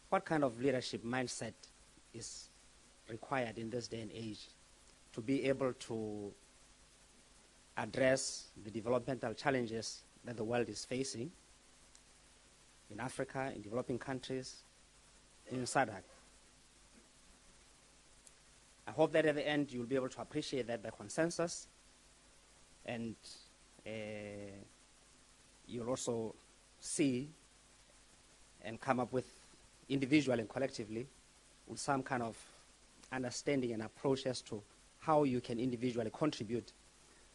what kind of leadership mindset is required in this day and age to be able to address the developmental challenges that the world is facing in Africa, in developing countries, in SADC. I hope that at the end you'll be able to appreciate that by consensus, and you'll also see and come up with individually and collectively with some kind of understanding and approach as to how you can individually contribute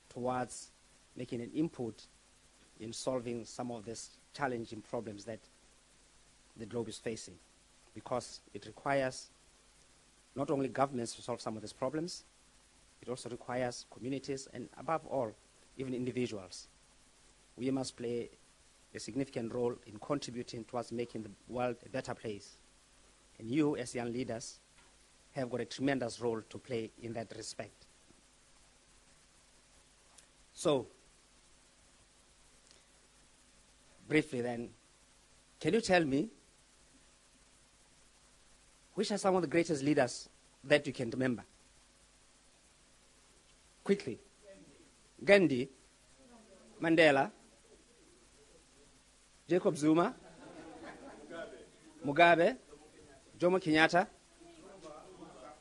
towards making an input in solving some of these challenging problems that the globe is facing, because it requires not only governments to solve some of these problems, it also requires communities and, above all, even individuals. We must play a significant role in contributing towards making the world a better place. And you, as young leaders, have got a tremendous role to play in that respect. So, briefly then, can you tell me which are some of the greatest leaders that you can remember? Quickly. Gandhi, Mandela, Jacob Zuma, Mugabe, Jomo Kenyatta,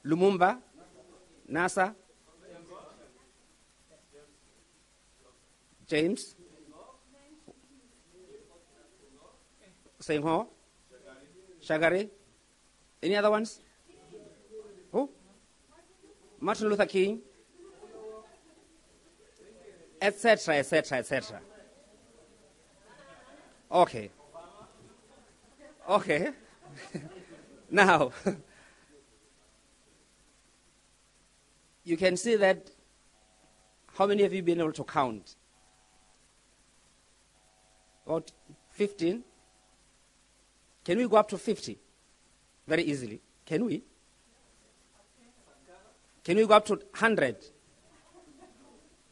Lumumba, NASA, James, Sengho, Shagari. Any other ones? Who? Martin Luther King, etc., etc., etc. Okay. Okay. Now, you can see that, how many have you been able to count? About 15? Can we go up to 50? Very easily. Can we? Can we go up to 100?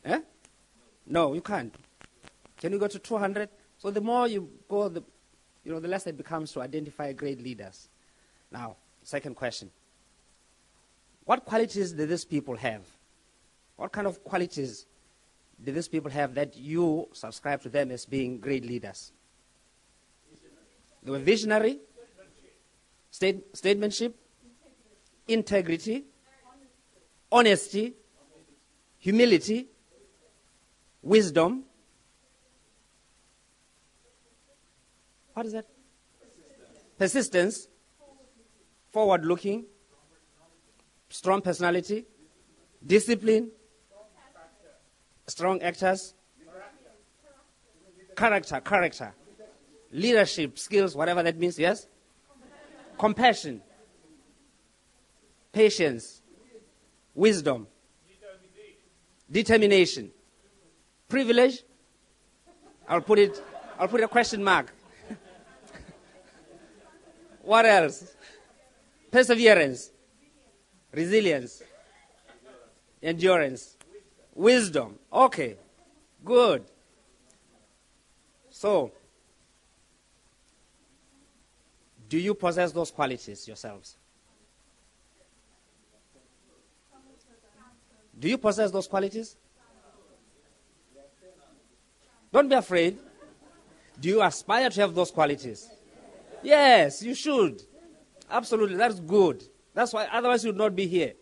Eh? No, you can't. Can you go to 200? So the more you go, the less it becomes to identify great leaders. Now, second question. What qualities do these people have? What kind of qualities do these people have that you subscribe to them as being great leaders? They were visionary, statesmanship, integrity, honesty, humility, wisdom. What is that? Persistence, forward-looking, strong personality, discipline, strong actors, character, leadership, skills, whatever that means, yes? Compassion, patience, wisdom, determination, privilege. I'll put a question mark. What else? Perseverance, resilience, endurance, wisdom. Okay, good. So, do you possess those qualities yourselves? Do you possess those qualities? Don't be afraid. Do you aspire to have those qualities? Yes, you should. Absolutely, that's good. That's why, otherwise you would not be here.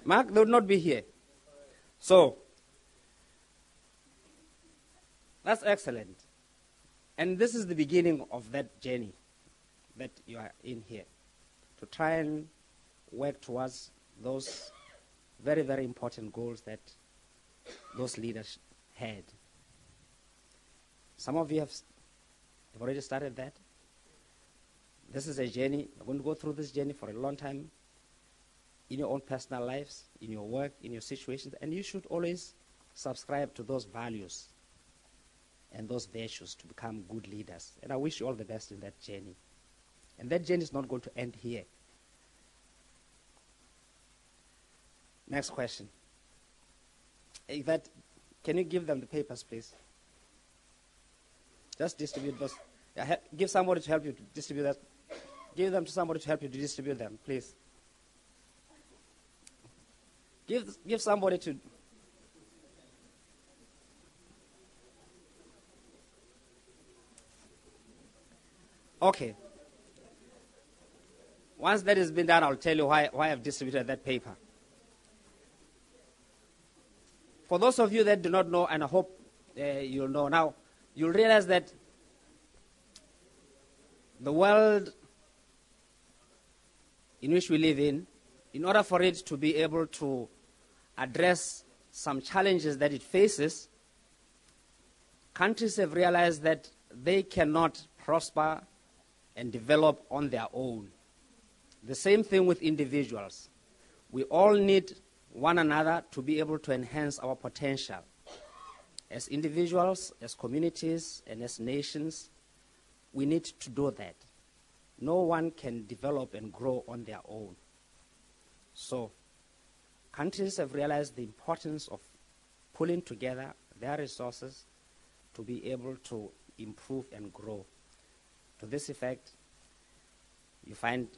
Mark, they would not be here. So, that's excellent. And this is the beginning of that journey that you are in here, to try and work towards those very, very important goals that those leaders had. Some of you have already started that. This is a journey. You're going to go through this journey for a long time in your own personal lives, in your work, in your situations, and you should always subscribe to those values and those virtues to become good leaders. And I wish you all the best in that journey. And that journey is not going to end here. Next question. Yvette, can you give them the papers, please? Just distribute those. Give somebody to help you to distribute Give them to somebody to help you to distribute them, please. Give somebody to... Okay. Once that has been done, I'll tell you why I've distributed that paper. For those of you that do not know, and I hope you'll know now, you'll realize that the world in which we live in order for it to be able to address some challenges that it faces, countries have realized that they cannot prosper and develop on their own. The same thing with individuals. We all need one another to be able to enhance our potential. As individuals, as communities, and as nations, we need to do that. No one can develop and grow on their own. So, countries have realized the importance of pulling together their resources to be able to improve and grow. To this effect, you find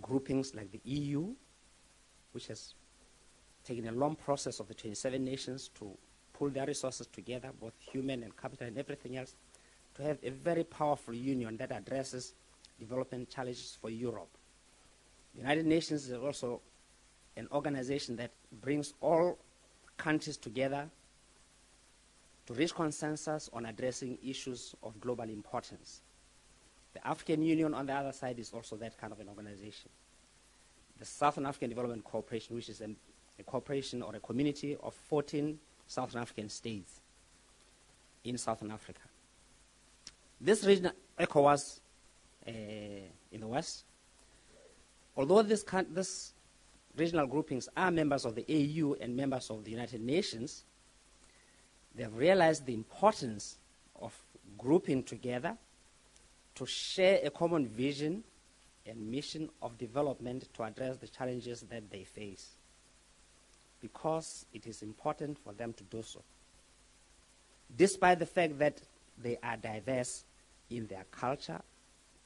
groupings like the EU, which has taken a long process of the 27 nations to pull their resources together, both human and capital and everything else, to have a very powerful union that addresses development challenges for Europe. The United Nations is also an organization that brings all countries together to reach consensus on addressing issues of global importance. The African Union, on the other side, is also that kind of an organization. The Southern African Development Corporation, which is a corporation or a community of 14 Southern African states in Southern Africa. This region, ECOWAS in the West, although this regional groupings are members of the AU and members of the United Nations, they have realized the importance of grouping together to share a common vision and mission of development to address the challenges that they face, because it is important for them to do so, despite the fact that they are diverse in their culture,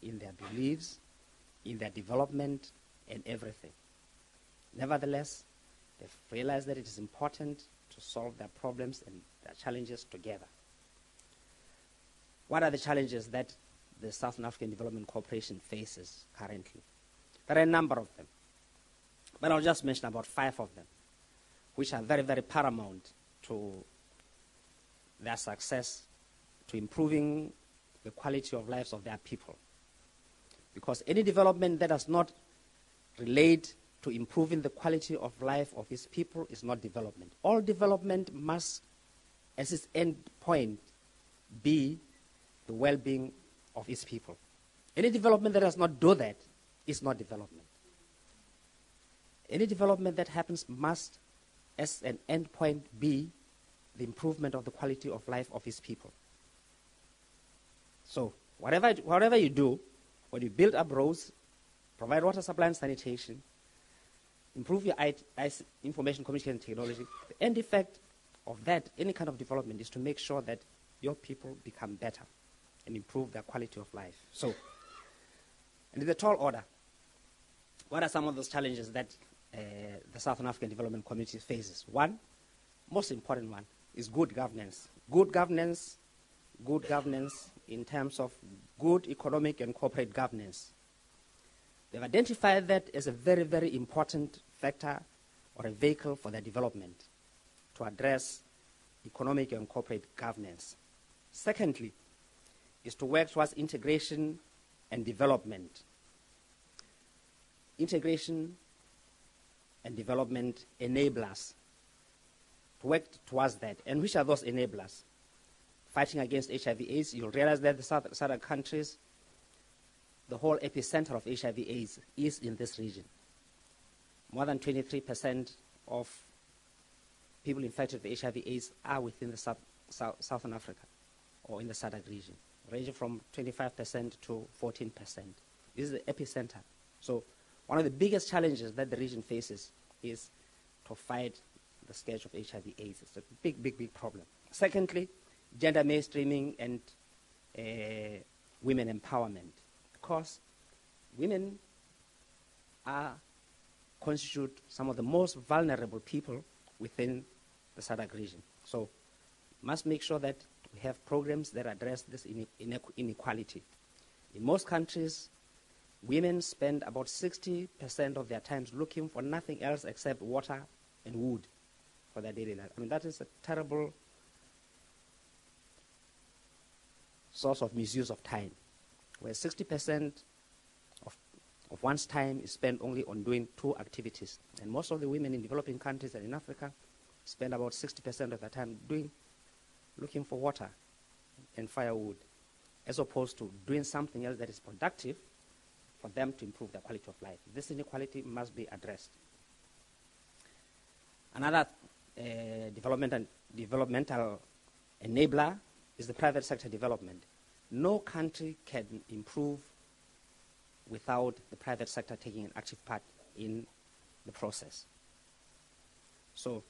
in their beliefs, in their development, and everything. Nevertheless, they've realized that it is important to solve their problems and their challenges together. What are the challenges that the Southern African Development Corporation faces currently? There are a number of them, but I'll just mention about 5 of them, which are very, very paramount to their success, to improving the quality of lives of their people. Because any development that does not relate to improving the quality of life of its people is not development. All development must, as its end point, be the well-being of its people. Any development that does not do that is not development. Any development that happens must, as an end point, be the improvement of the quality of life of its people. So, whatever you do, when you build up roads, provide water supply and sanitation, improve your information communication technology, the end effect of that, any kind of development, is to make sure that your people become better and improve their quality of life. So, and in the tall order, what are some of those challenges that the Southern African Development Community faces? One, most important one, is good governance. Good governance in terms of good economic and corporate governance. They've identified that as a very, very important factor or a vehicle for their development to address economic and corporate governance. Secondly, is to work towards integration and development. Integration and development enablers. To work towards that. And which are those enablers? Fighting against HIV/AIDS. You'll realize that the southern countries, the whole epicenter of HIV/AIDS is in this region. More than 23% of people infected with HIV/AIDS are within the Southern Africa or in the SADC region, ranging from 25% to 14%. This is the epicenter. So one of the biggest challenges that the region faces is to fight the scourge of HIV/AIDS. It's a big, big, big problem. Secondly, gender mainstreaming and women empowerment. because women constitute some of the most vulnerable people within the SADC region. So we must make sure that we have programs that address this inequality. In most countries, women spend about 60% of their time looking for nothing else except water and wood for their daily life. I mean, that is a terrible source of misuse of time, where 60% of one's time is spent only on doing two activities. And most of the women in developing countries and in Africa spend about 60% of their time looking for water and firewood, as opposed to doing something else that is productive for them to improve their quality of life. This inequality must be addressed. Another developmental enabler is the private sector development. No country can improve without the private sector taking an active part in the process. So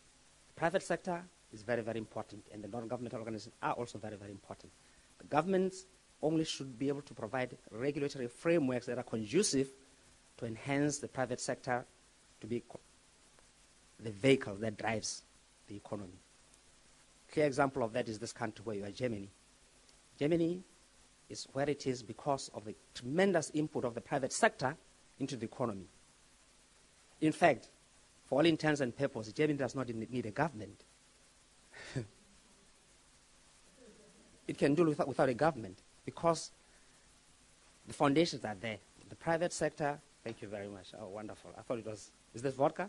the private sector is very, very important, and the non-governmental organizations are also very, very important. The governments only should be able to provide regulatory frameworks that are conducive to enhance the private sector to be the vehicle that drives the economy. Clear example of that is this country where you are, Germany. Germany is where it is because of the tremendous input of the private sector into the economy. In fact, for all intents and purposes, Germany does not need a government. It can do without a government because the foundations are there. The private sector, thank you very much. Oh, wonderful. I thought it was, is this vodka?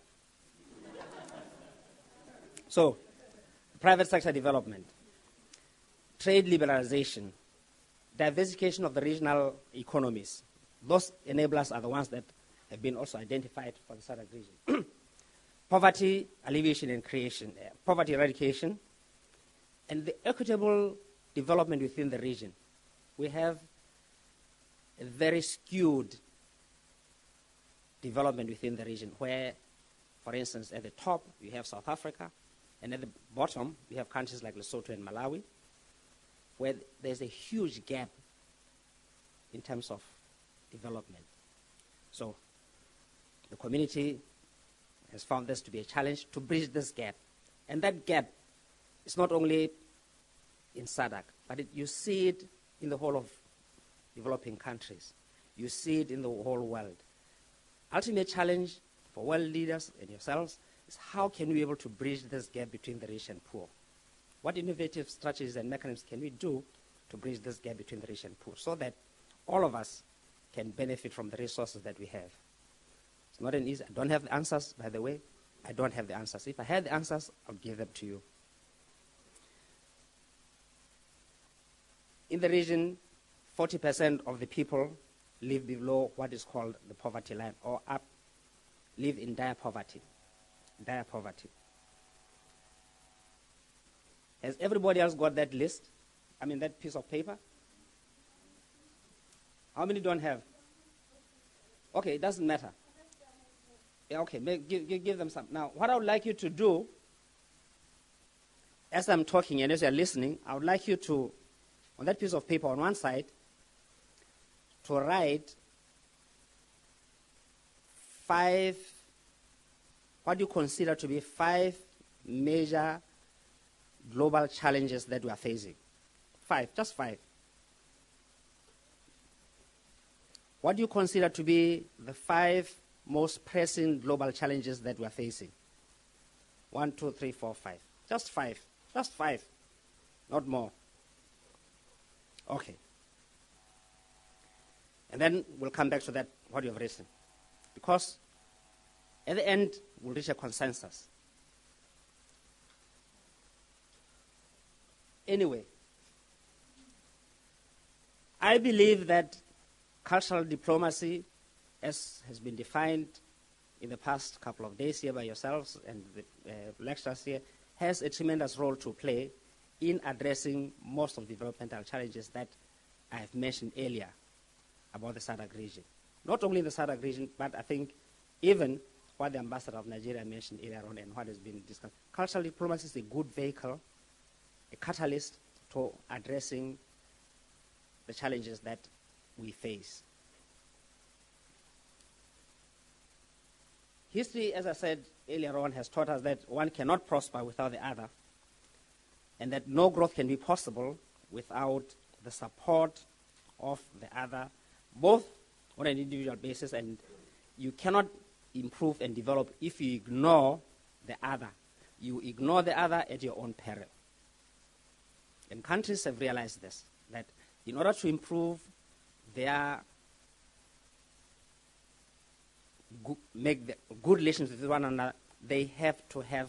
So, private sector development, trade liberalization, diversification of the regional economies. Those enablers are the ones that have been also identified for the SADC region. Poverty alleviation and creation, poverty eradication, and the equitable development within the region. We have a very skewed development within the region where, for instance, at the top you have South Africa, and at the bottom you have countries like Lesotho and Malawi, where there's a huge gap in terms of development. So the community has found this to be a challenge to bridge this gap. And that gap is not only in SADC, but you see it in the whole of developing countries. You see it in the whole world. Ultimate challenge for world leaders and yourselves is how can we be able to bridge this gap between the rich and poor? What innovative strategies and mechanisms can we do to bridge this gap between the rich and poor so that all of us can benefit from the resources that we have? It's not an easy, I don't have the answers, by the way. I don't have the answers. If I had the answers, I'll give them to you. In the region, 40% of the people live below what is called the poverty line, or live in dire poverty. Dire poverty. Has everybody else got that list? I mean, that piece of paper? How many don't have? Okay, it doesn't matter. Yeah, okay, give them some. Now, what I would like you to do, as I'm talking and as you're listening, I would like you to, on that piece of paper on one side, to write 5, what you consider to be 5 major global challenges that we are facing. 5, just 5. What do you consider to be the 5 most pressing global challenges that we are facing? 1, 2, 3, 4, 5. Just 5. Just 5. Not more. Okay. And then we'll come back to that, what you have written. Because at the end, we'll reach a consensus. Anyway, I believe that cultural diplomacy, as has been defined in the past couple of days here by yourselves and the lecturers here, has a tremendous role to play in addressing most of the developmental challenges that I have mentioned earlier about the SADC region. Not only the SADC region, but I think even what the ambassador of Nigeria mentioned earlier on and what has been discussed. Cultural diplomacy is a good vehicle, a catalyst to addressing the challenges that we face. History, as I said earlier on, has taught us that one cannot prosper without the other, and that no growth can be possible without the support of the other, both on an individual basis, and you cannot improve and develop if you ignore the other. You ignore the other at your own peril. And countries have realized this, that in order to improve their make the good relations with one another, they have to have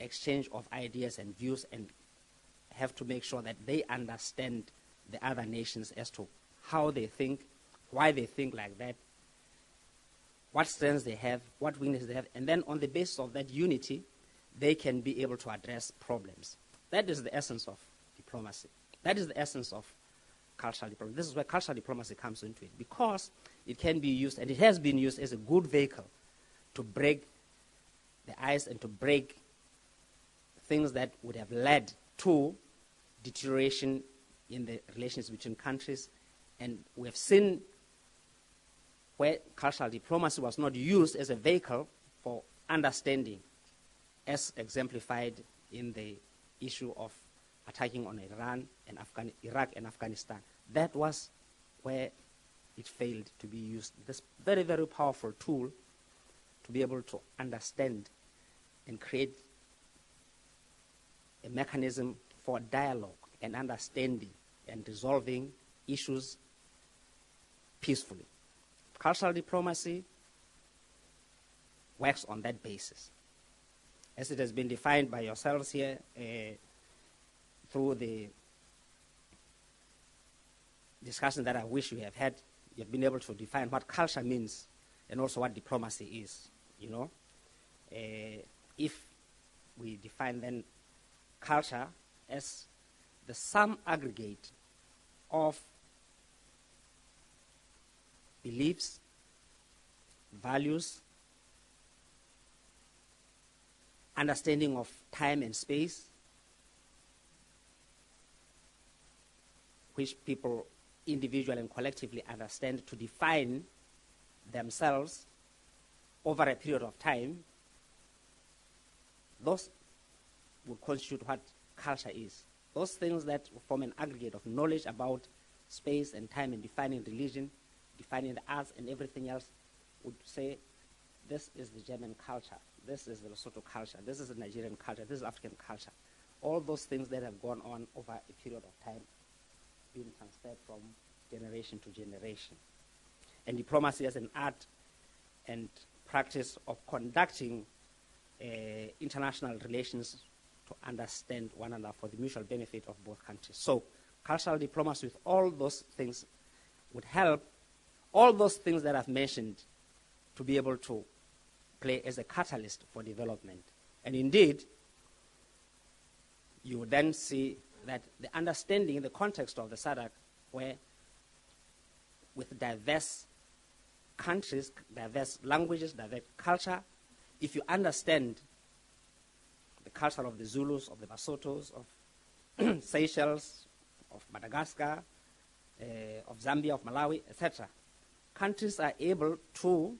exchange of ideas and views, and have to make sure that they understand the other nations as to how they think, why they think like that, what strengths they have, what weaknesses they have, and then on the basis of that unity, they can be able to address problems. That is the essence of diplomacy. That is the essence of cultural diplomacy. This is where cultural diplomacy comes into it, because it can be used, and it has been used as a good vehicle to break the ice and to break things that would have led to deterioration in the relations between countries. And we have seen where cultural diplomacy was not used as a vehicle for understanding, as exemplified in the issue of attacking on Iran and Iraq and Afghanistan. That was where it failed to be used. This very, very powerful tool to be able to understand and create a mechanism for dialogue and understanding and resolving issues peacefully. Cultural diplomacy works on that basis, as it has been defined by yourselves here through the discussion that I wish we have had. You have been able to define what culture means and also what diplomacy is. You know, if we define then culture as the sum aggregate of beliefs, values, understanding of time and space, which people individually and collectively understand to define themselves over a period of time, those would constitute what culture is. Those things that form an aggregate of knowledge about space and time and defining religion, defining the arts and everything else, would say, this is the German culture, this is the Lesotho culture, this is the Nigerian culture, this is African culture. All those things that have gone on over a period of time being transferred from generation to generation. And diplomacy as an art and practice of conducting international relations to understand one another for the mutual benefit of both countries. So cultural diplomacy with all those things would help all those things that I've mentioned to be able to play as a catalyst for development. And indeed, you would then see that the understanding in the context of the SADC, where with diverse countries, diverse languages, diverse culture, if you understand the culture of the Zulus, of the Basotos, of Seychelles, of Madagascar, of Zambia, of Malawi, etc., countries are able to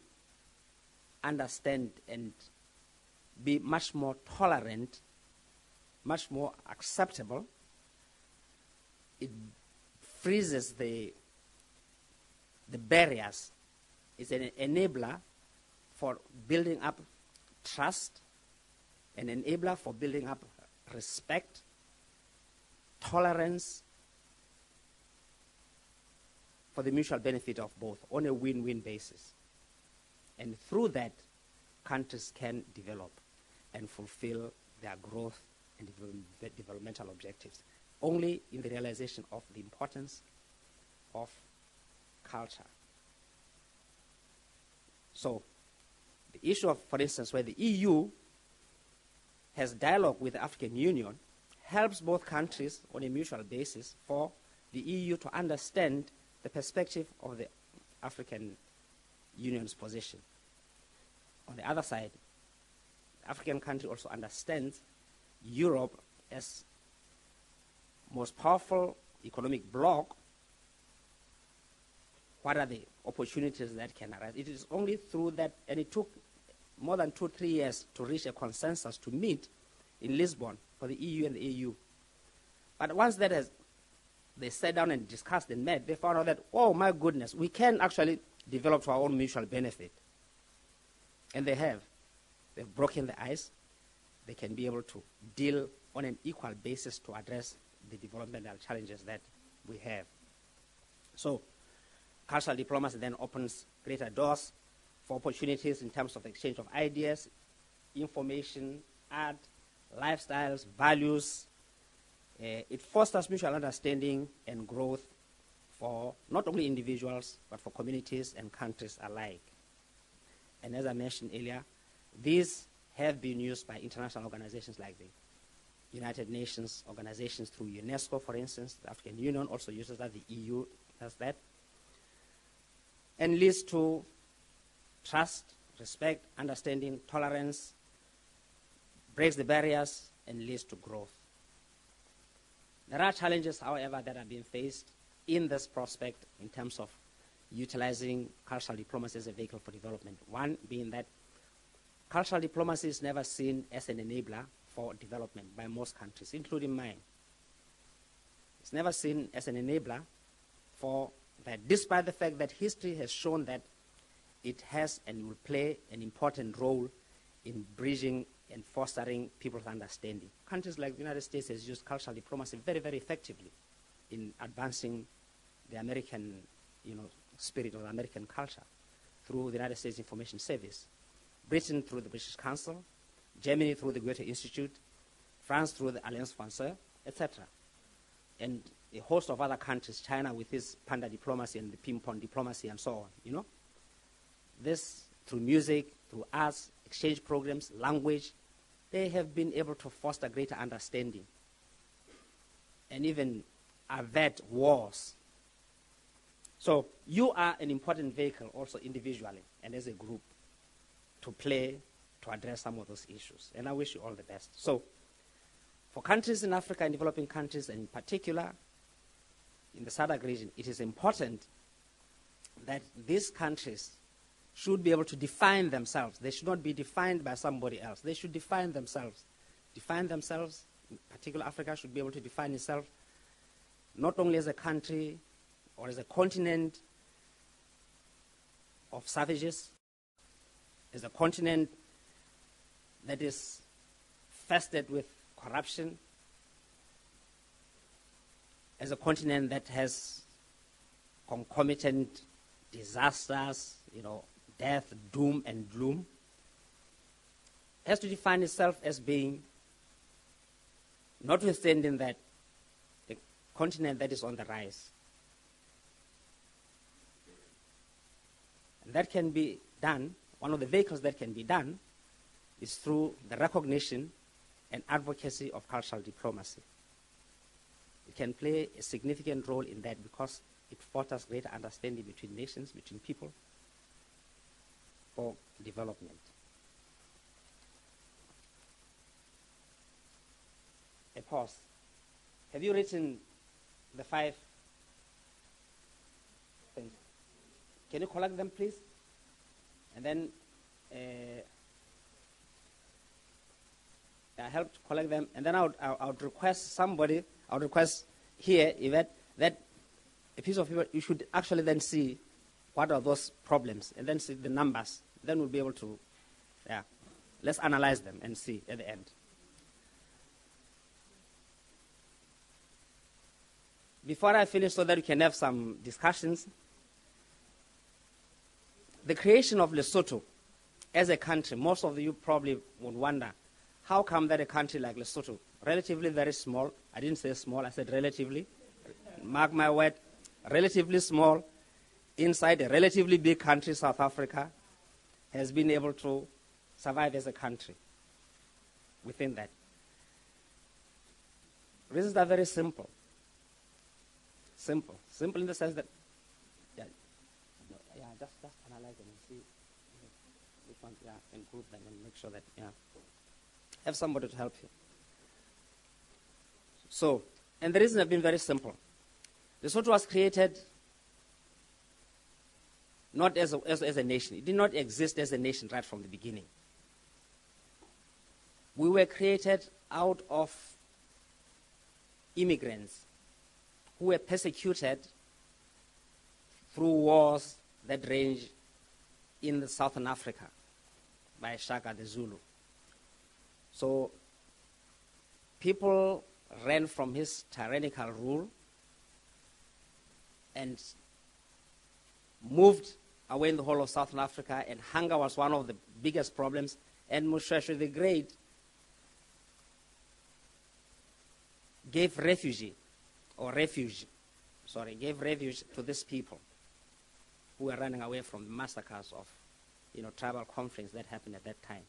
understand and be much more tolerant, much more acceptable. It freezes the barriers. It's an enabler for building up trust, an enabler for building up respect, tolerance, for the mutual benefit of both on a win-win basis. And through that, countries can develop and fulfill their growth and developmental objectives, only in the realization of the importance of culture. So the issue of, for instance, where the EU has dialogue with the African Union helps both countries on a mutual basis for the EU to understand the perspective of the African Union's position. On the other side, the African country also understands Europe as most powerful economic bloc. What are the opportunities that can arise? It is only through that, and it took more than 2-3 years to reach a consensus to meet in Lisbon for the EU and the AU. But once they sat down and discussed and met, they found out that, oh my goodness, we can actually develop to our own mutual benefit. And they have. They've broken the ice. They can be able to deal on an equal basis to address the developmental challenges that we have. So cultural diplomacy then opens greater doors for opportunities in terms of exchange of ideas, information, art, lifestyles, values. It fosters mutual understanding and growth for not only individuals, but for communities and countries alike. And as I mentioned earlier, these have been used by international organizations like the United Nations organizations through UNESCO, for instance. The African Union also uses that, the EU does that, and leads to trust, respect, understanding, tolerance, breaks the barriers, and leads to growth. There are challenges, however, that are being faced in this prospect in terms of utilizing cultural diplomacy as a vehicle for development. One being that cultural diplomacy is never seen as an enabler for development by most countries, including mine. It's never seen as an enabler for that, despite the fact that history has shown that it has and will play an important role in bridging and fostering people's understanding. Countries like the United States has used cultural diplomacy very, very effectively in advancing the American, spirit of the American culture through the United States Information Service, Britain through the British Council, Germany through the Goethe Institute, France through the Alliance Française, etc. And a host of other countries, China with its panda diplomacy and the ping-pong diplomacy and so on, This, through music, through arts, exchange programs, language, they have been able to foster greater understanding and even avert wars. So you are an important vehicle also individually and as a group to play to address some of those issues. And I wish you all the best. So for countries in Africa and developing countries, and in particular in the SADC region, it is important that these countries should be able to define themselves. They should not be defined by somebody else. They should define themselves. Define themselves. In particular, Africa should be able to define itself not only as a country or as a continent of savages, as a continent that is infested with corruption, as a continent that has concomitant disasters, death, doom, and gloom, has to define itself as being, notwithstanding that, the continent that is on the rise. And that can be done, one of the vehicles that can be done is through the recognition and advocacy of cultural diplomacy. It can play a significant role in that because it fosters greater understanding between nations, between people, for development. A pause. Have you written the 5 things? Can you collect them, please? And then help to collect them. And then I would request somebody, I would request here, Yvette, that a piece of paper, you should actually then see what are those problems, and then see the numbers. Then we'll be able to, let's analyze them and see at the end. Before I finish, so that we can have some discussions, the creation of Lesotho as a country, most of you probably would wonder, how come that a country like Lesotho, relatively very small, I didn't say small, I said relatively, mark my word, relatively small, inside a relatively big country, South Africa, has been able to survive as a country within that. Reasons are very simple. Simple in the sense that, just analyze them and see which ones, and group them and make sure that, have somebody to help you. So, and the reasons have been very simple. Lesotho was created not as a nation. It did not exist as a nation right from the beginning. We were created out of immigrants who were persecuted through wars that range in the Southern Africa by Shaka the Zulu. So people ran from his tyrannical rule and moved away in the whole of Southern Africa, and hunger was one of the biggest problems. And Moshoeshoe the Great gave refuge to these people who were running away from the massacres of tribal conflicts that happened at that time,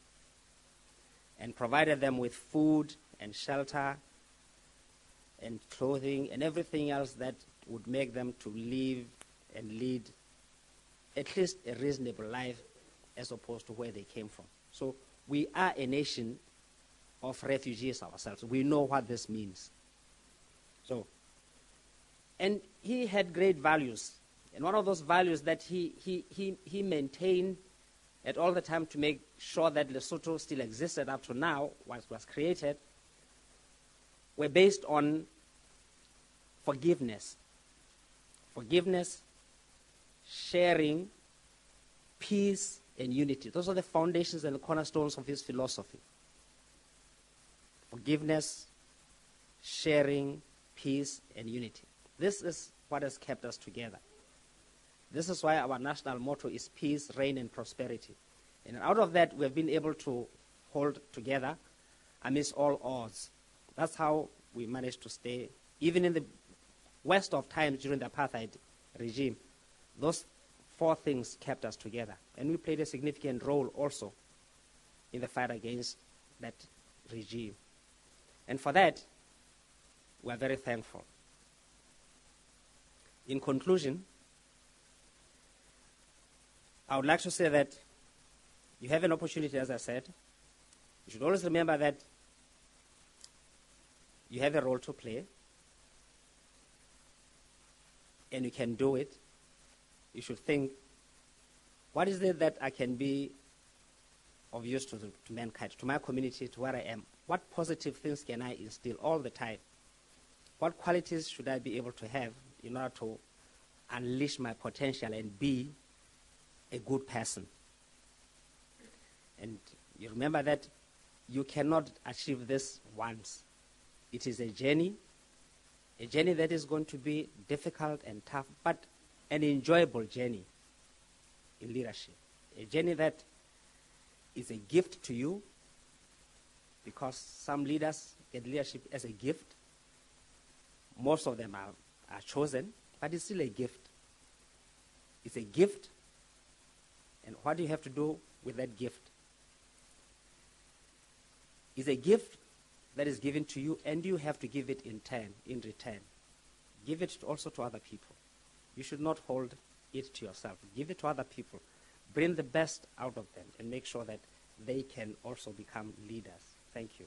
and provided them with food and shelter and clothing and everything else that would make them to live and lead at least a reasonable life as opposed to where they came from. So we are a nation of refugees ourselves. We know what this means. So, and he had great values. And one of those values that he maintained at all the time to make sure that Lesotho still existed up to now, once it was created, were based on forgiveness. Forgiveness, sharing, peace, and unity. Those are the foundations and the cornerstones of his philosophy. Forgiveness, sharing, peace, and unity. This is what has kept us together. This is why our national motto is peace, reign, and prosperity. And out of that, we have been able to hold together amidst all odds. That's how we managed to stay, even in the worst of times during the apartheid regime. Those four things kept us together. And we played a significant role also in the fight against that regime. And for that, we are very thankful. In conclusion, I would like to say that you have an opportunity, as I said. You should always remember that you have a role to play, and you can do it. You should think, what is it that I can be of use to mankind, to my community, to where I am? What positive things can I instill all the time? What qualities should I be able to have in order to unleash my potential and be a good person? And you remember that you cannot achieve this once. It is a journey that is going to be difficult and tough, but an enjoyable journey in leadership. A journey that is a gift to you, because some leaders get leadership as a gift. Most of them are chosen, but it's still a gift. It's a gift, and what do you have to do with that gift? It's a gift that is given to you, and you have to give it in return. Give it also to other people. You should not hold it to yourself. Give it to other people. Bring the best out of them and make sure that they can also become leaders. Thank you.